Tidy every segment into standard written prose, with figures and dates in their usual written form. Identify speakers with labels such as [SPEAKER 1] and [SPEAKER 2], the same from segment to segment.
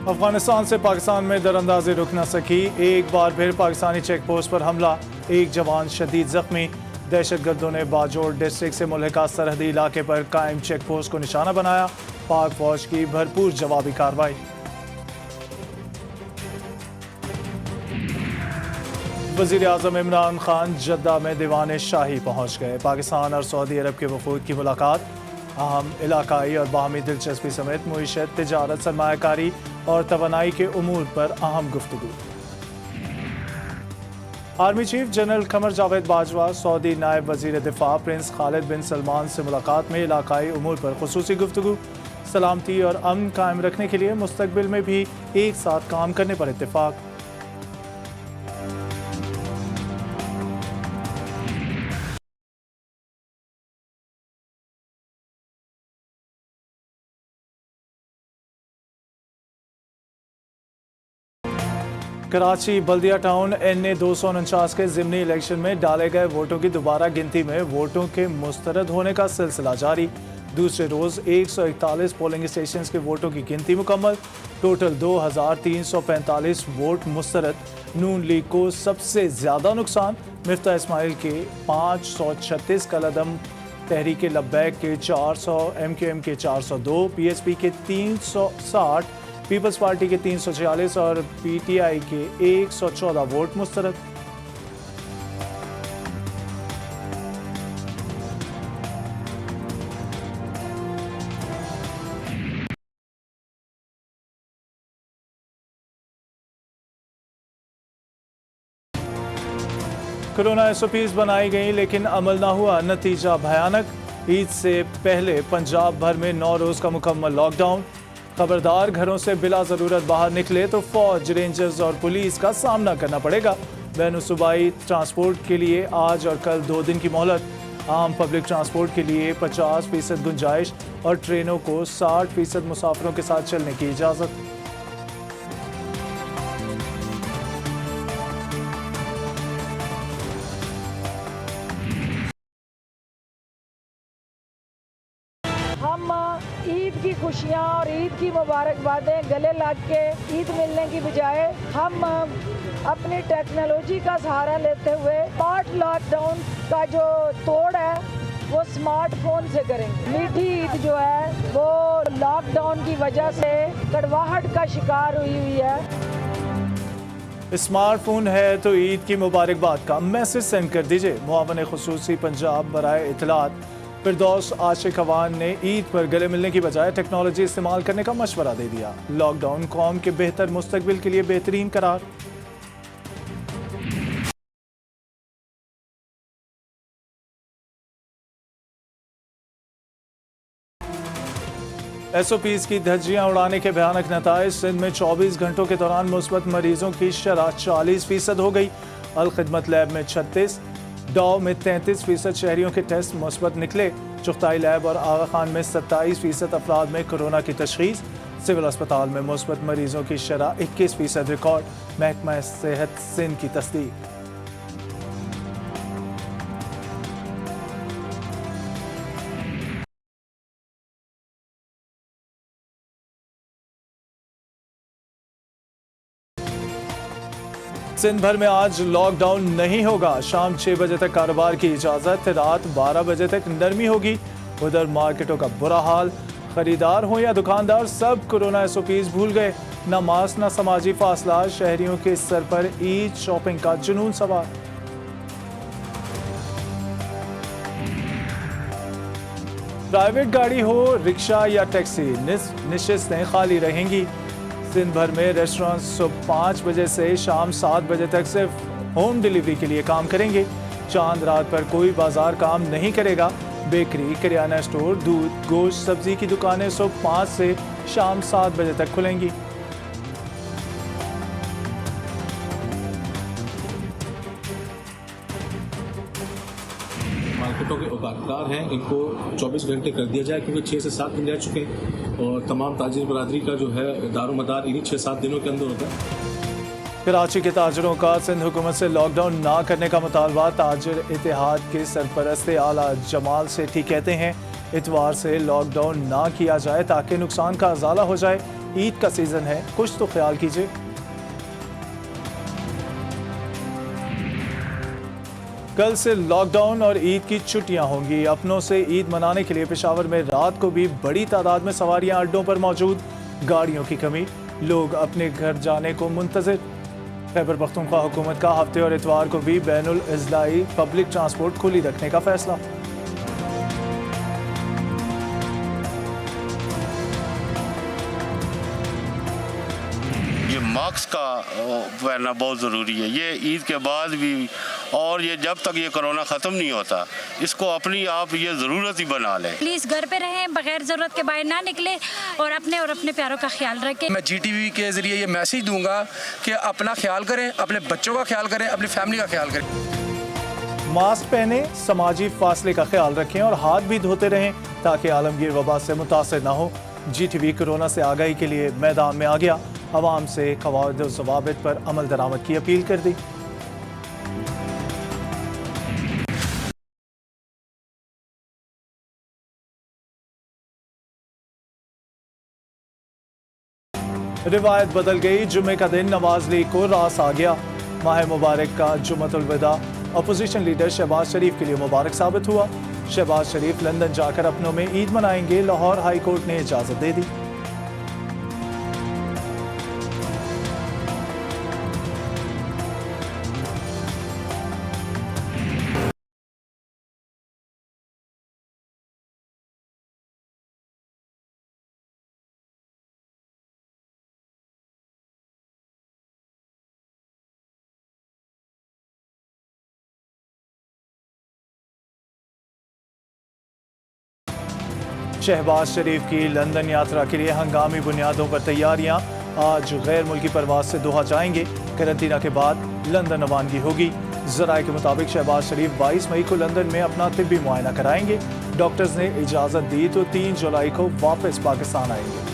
[SPEAKER 1] अफगानिस्तान से पाकिस्तान में दरअंदाजी रुक न सकी। एक बार फिर पाकिस्तानी चेक पोस्ट पर हमला, एक जवान शदीद जख्मी। दहशतगर्दों ने बाजोर डिस्ट्रिक्ट से मुल्हिका सरहदी इलाके पर कायम चेक पोस्ट को निशाना बनाया। पाक फौज की भरपूर जवाबी कार्रवाई। वज़ीर आज़म इमरान खान जद्दा में दीवान शाही पहुँच गए। पाकिस्तान और सऊदी अरब के वफूद की मुलाकात, अहम इलाकाई और बाहमी दिलचस्पी समेत मुईशत, तिजारत, सरमायाकारी और तवानाई के उमूर पर अहम गुफ्तगू। Army chief general Qamar Javed Bajwa Saudi नायब वजीर दिफा प्रिंस खालिद बिन सलमान से मुलाकात में इलाकाई उमूर पर खुसूसी गुफ्तगू। सलामती और अमन कायम रखने के लिए मुस्तकबिल में भी एक साथ काम करने पर इत्तेफाक। कराची बल्दिया टाउन NA 249 के ज़िमनी इलेक्शन में डाले गए वोटों की दोबारा गिनती में वोटों के मुस्तरद होने का सिलसिला जारी। दूसरे रोज़ 141 पोलिंग स्टेशन के वोटों की गिनती मुकम्मल। टोटल 2345 वोट मुस्तरद। नून लीग को सबसे ज़्यादा नुकसान, मिफ्ता इस्माइल के 536 कलदम, तहरीक लब्बैक के 400, MQM के 402, PSP के 360, पीपल्स पार्टी के 346 और PTI के 114 वोट मुस्तरद। कोरोना SOPs बनाई गई लेकिन अमल ना हुआ, नतीजा भयानक। ईद से पहले पंजाब भर में 9 रोज का मुकम्मल लॉकडाउन। खबरदार, घरों से बिला ज़रूरत बाहर निकले तो फौज, रेंजर्स और पुलिस का सामना करना पड़ेगा। बैन सूबाई ट्रांसपोर्ट के लिए आज और कल 2 दिन की मोहलत। आम पब्लिक ट्रांसपोर्ट के लिए 50% गुंजाइश और ट्रेनों को 60% मुसाफिरों के साथ चलने की इजाज़त।
[SPEAKER 2] हम ईद की खुशियाँ और ईद की मुबारकबादें गले लग के ईद मिलने की बजाय हम अपनी टेक्नोलॉजी का सहारा लेते हुए स्मार्ट लॉकडाउन का जो तोड़ है वो स्मार्टफोन से करेंगे। मीठी ईद जो है वो लॉकडाउन की वजह से कड़वाहट का शिकार हुई है।
[SPEAKER 1] स्मार्टफोन है तो ईद की मुबारकबाद का मैसेज सेंड कर दीजिए। मुआवन खुसूसी पंजाब बराए इतलात फिरदौस आशिक अवान ने ईद पर गले मिलने की बजाय टेक्नोलॉजी इस्तेमाल करने का मशवरा दे दिया। लॉकडाउन कौम के बेहतर मुस्तकबिल के लिए बेहतरीन करार। SOPs की धज्जियां उड़ाने के भयानक नताइज। सिंध में 24 घंटों के दौरान मुस्बत मरीजों की शरह 40% हो गई। अल खिदमत लैब में 36, डॉ में 33% शहरियों के टेस्ट मुस्बत निकले। चुगताई लैब और आगा खान में 27% अफराद में कोरोना की तशखीस। सिविल अस्पताल में मुस्बत मरीजों की शरह 21% रिकॉर्ड। महकमा सेहत सिंध की तस्दीक। सिंध भर में आज लॉकडाउन नहीं होगा। शाम 6 बजे तक कारोबार की इजाज़त, रात 12 बजे तक नरमी होगी। उधर मार्केटों का बुरा हाल। खरीदार हो या दुकानदार, सब कोरोना SOPs भूल गए। न मास्क न समाजी फासला, शहरियों के सर पर ईद शॉपिंग का जुनून सवार। प्राइवेट गाड़ी हो, रिक्शा या टैक्सी, निश्चितें खाली रहेंगी। सिंध भर में रेस्टोरेंट सुबह 5 बजे से शाम 7 बजे तक सिर्फ होम डिलीवरी के लिए काम करेंगे। चांद रात पर कोई बाजार काम नहीं करेगा। बेकरी, किराना स्टोर, दूध, गोश्त, सब्जी की दुकानें सुबह 5 से शाम 7 बजे तक खुलेंगी।
[SPEAKER 3] मार्केटों के औकातदार हैं, इनको 24 घंटे कर दिया जाए क्योंकि 6 से 7 दिन रह चुके हैं और तमाम ताजिर बरादरी का जो है दारोमदार इन्हीं 6-7 दिनों के अंदर होता है।
[SPEAKER 1] कराची के ताजरों का सिंध हुकूमत से लॉकडाउन ना करने का मुतालबा। ताजिर इत्तेहाद के सरपरस्त आला जमाल सेठी कहते हैं इतवार से लॉकडाउन ना किया जाए ताकि नुकसान का अजाला हो जाए। ईद का सीजन है, कुछ तो ख्याल कीजिए। कल से लॉकडाउन और ईद की छुट्टियां होंगी। अपनों से ईद मनाने के लिए पेशावर में रात को भी बड़ी तादाद में सवारियां अड्डों पर मौजूद, गाड़ियों की कमी, लोग अपने घर जाने को मुंतजिर। खैबर पख्तूनख्वा हुकूमत का हफ्ते और इतवार को भी बैनुल अजलाई पब्लिक ट्रांसपोर्ट खुली रखने का फैसला।
[SPEAKER 4] ये मास्क का पहनना बहुत ज़रूरी है, ये ईद के बाद भी, और ये जब तक ये कोरोना ख़त्म नहीं होता, इसको अपनी आप ये ज़रूरत ही बना लें।
[SPEAKER 5] प्लीज़ घर पे रहें, बगैर ज़रूरत के बाहर ना निकले और अपने प्यारों का ख्याल रखें।
[SPEAKER 6] मैं GTV के ज़रिए ये मैसेज दूंगा कि अपना ख्याल करें, अपने बच्चों का ख्याल करें, अपनी फैमिली का ख्याल करें।
[SPEAKER 1] मास्क पहने, समाजी फासले का ख्याल रखें और हाथ भी धोते रहें ताकि आलमगीर वबा से मुतासर न हो। GTV कोरोना से आगाही के लिए मैदान में आ गया, अवाम से क़वाइद व ज़वाबित पर अमल दरामद की अपील कर दी। रिवायत बदल गई, जुमे का दिन नवाज लीग को रास आ गया। माह मुबारक का जुमतुल विदा अपोजिशन लीडर शहबाज शरीफ के लिए मुबारक साबित हुआ। शहबाज शरीफ लंदन जाकर अपनों में ईद मनाएंगे, लाहौर हाई कोर्ट ने इजाजत दे दी। शहबाज शरीफ की लंदन यात्रा के लिए हंगामी बुनियादों पर तैयारियां। आज गैर मुल्की परवाज से दोहा जाएंगे, करंतना के बाद लंदन रवानगी होगी। जराये के मुताबिक शहबाज शरीफ 22 मई को लंदन में अपना तिब्बी मुआयना कराएंगे। डॉक्टर्स ने इजाज़त दी तो 3 जुलाई को वापस पाकिस्तान आएंगे।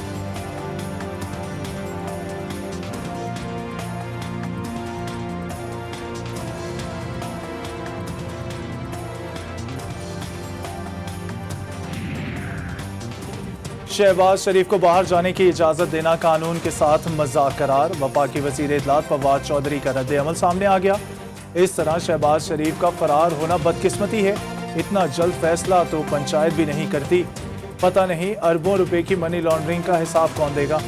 [SPEAKER 1] शहबाज शरीफ को बाहर जाने की इजाज़त देना कानून के साथ मजाक करार। वफा की वज़ीर इत्तलात फवाद चौधरी का रद्द अमल सामने आ गया। इस तरह शहबाज शरीफ का फरार होना बदकिस्मती है, इतना जल्द फैसला तो पंचायत भी नहीं करती। पता नहीं अरबों रुपए की मनी लॉन्ड्रिंग का हिसाब कौन देगा।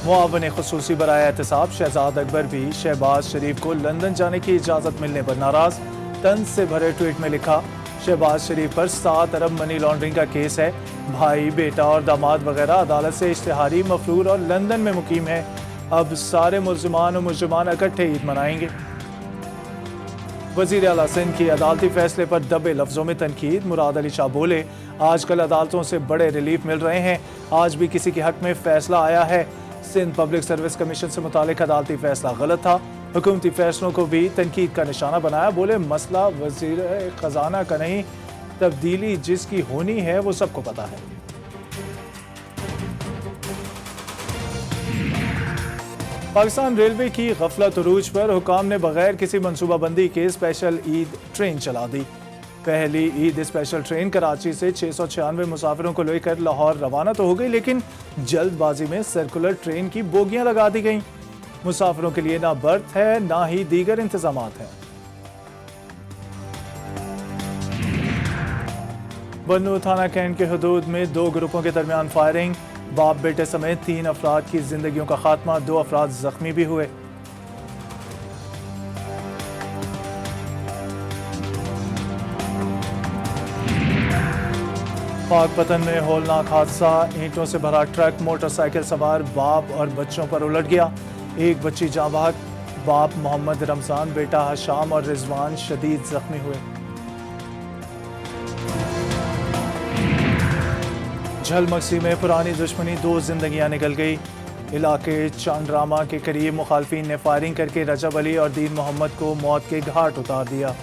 [SPEAKER 1] मुआवन खुसूसी बराए एहतसाब शहजाद अकबर भी शहबाज शरीफ को लंदन जाने की इजाज़त मिलने पर नाराज। तंज से भरे ट्वीट में लिखा, शहबाज शरीफ पर 7 अरब मनी लॉन्ड्रिंग का केस है। भाई, बेटा और दामाद वगैरह अदालत से इश्तिहारी मफरूर और लंदन में मुकीम है। अब सारे मुल्ज़िमान और मुजरिमान इकट्ठे ईद मनाएंगे। वज़ीर आला सिंध की अदालती फैसले पर दबे लफ्जों में तनकीद। मुराद अली शाह बोले, आजकल अदालतों से बड़े रिलीफ मिल रहे हैं, आज भी किसी के हक में फैसला आया है। सिंध पब्लिक सर्विस कमीशन से मुतालिक अदालती फैसला गलत था। हुकूमती फैसलों को भी तनकीद का निशाना बनाया। बोले, मसला वज़ीर खजाना का नहीं, तब्दीली जिसकी होनी है वो सबको पता है। पाकिस्तान रेलवे की गफलत उरूज पर हुकाम ने बगैर किसी मनसूबाबंदी के स्पेशल ईद ट्रेन चला दी। पहली ईद स्पेशल ट्रेन कराची से 696 मुसाफिरों को लेकर लाहौर रवाना तो हो गई, लेकिन जल्दबाजी में सर्कुलर ट्रेन की बोगियां लगा दी गईं। मुसाफिरों के लिए ना बर्थ है ना ही दीगर इंतजामात हैं। बन्नू थाना कैंट के हदूद में 2 ग्रुपों के दरमियान फायरिंग। बाप बेटे समेत 3 अफराद की जिंदगियों का खात्मा, 2 अफराद जख्मी भी हुए। पाकपतन में होलनाक हादसा, ईंटों से भरा ट्रक मोटरसाइकिल सवार बाप और बच्चों पर उलट गया। एक बच्ची जाँ बहक, बाप मोहम्मद रमजान, बेटा हशाम और रिजवान शदीद जख्मी हुए। झलमक्सी में पुरानी दुश्मनी 2 जिंदगियां निकल गई। इलाके चांडरामा के करीब मुखालफिन ने फायरिंग करके रजब अली और दीन मोहम्मद को मौत के घाट उतार दिया।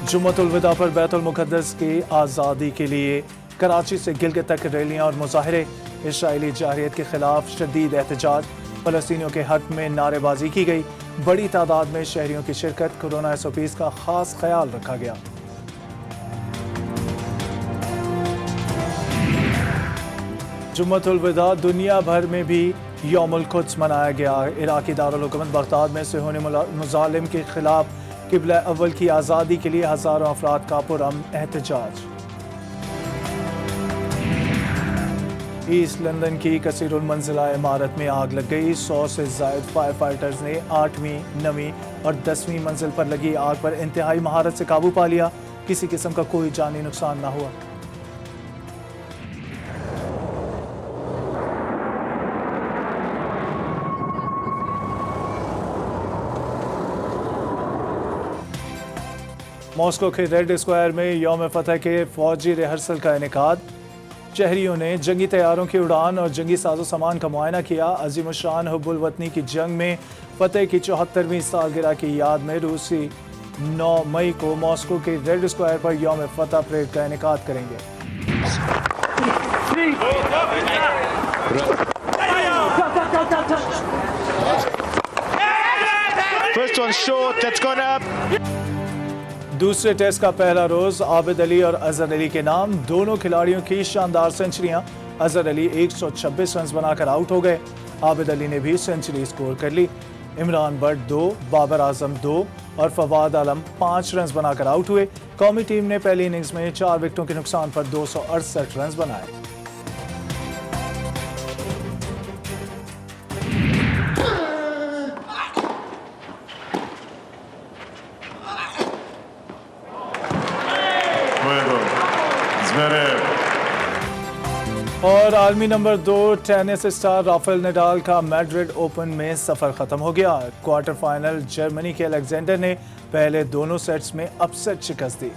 [SPEAKER 1] जुम्मतुल विदा पर बैतुल मुक़द्दस की आज़ादी के लिए कराची से गिलगित तक रैलियां और मुजाहरे। इस्राएली जारहियत के खिलाफ शदीद एहतजाज। फलस्तीनियों के हक में नारेबाजी की गई। बड़ी तादाद में शहरियों की शिरकत। कोरोना SOPs का खास ख्याल रखा गया। जुम्मतुल विदा दुनिया भर में भी यौमुल कुद्स मनाया गया। इराकी दारुल हुकूमत बगदाद में सेहूनी मुजालिम के खिलाफ किबला अव्वल की आज़ादी के लिए हज़ारों अफराद का पुरअमन एहतजाज। ईस्ट लंदन की कसीरुल मंजिला इमारत में आग लग गई। 100 से ज़ायद फायर फाइटर्स ने 8वीं, 9वीं और 10वीं मंजिल पर लगी आग पर इंतहाई महारत से काबू पा लिया। किसी किस्म का कोई जानी नुकसान न हुआ। मॉस्को के रेड स्क्वायर में यौम फतह के फौजी रिहर्सल का इनेकाद। शहरियों ने जंगी तैयारों की उड़ान और जंगी साजो सामान का मुआयना किया। अजीम शान हुब्बुल वतनी की जंग में फतेह की 74वीं सालगिरह की याद में रूसी 9 मई को मॉस्को के रेड स्क्वायर पर यौम फतह परेड का इनेकाद करेंगे। दूसरे टेस्ट का पहला रोज आबिद अली और अजहर अली के नाम। दोनों खिलाड़ियों की शानदार सेंचुरियां। अजहर अली 126 रन बनाकर आउट हो गए। आबिद अली ने भी सेंचुरी स्कोर कर ली। इमरान बट 2, बाबर आजम 2 और फवाद आलम 5 रन बनाकर आउट हुए। कौमी टीम ने पहली इनिंग्स में 4 विकेटों के नुकसान पर 268 रन बनाए। और आलमी number 2 tennis star Rafael Nadal का मैड्रिड ओपन में सफर खत्म हो गया। क्वार्टर फाइनल जर्मनी के अलेक्जेंडर ने पहले दोनों सेट्स में अपसेट शिकस्त दी।